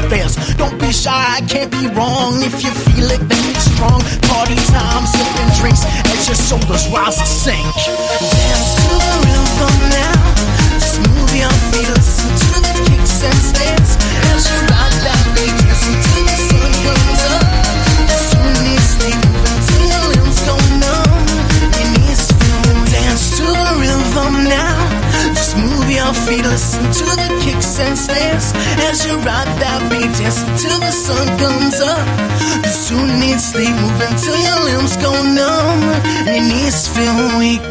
fast. Don't be shy, I can't be wrong. If you feel it, then it's strong. Party time, sipping drinks as your shoulders rise and sink. Dance to the rhythm now. Just move your feet, listen to the kicks and snares as you rock that beat, dancing till the sun comes up. Soon you sleep, moving till your limbs go numb. Your knees feel. Dance to the rhythm now. Just move your feet, listen to the kicks and snares as you rock that beat, dancing till the sun comes up. You soon need sleep, moving till your limbs go numb. Your knees feel weak.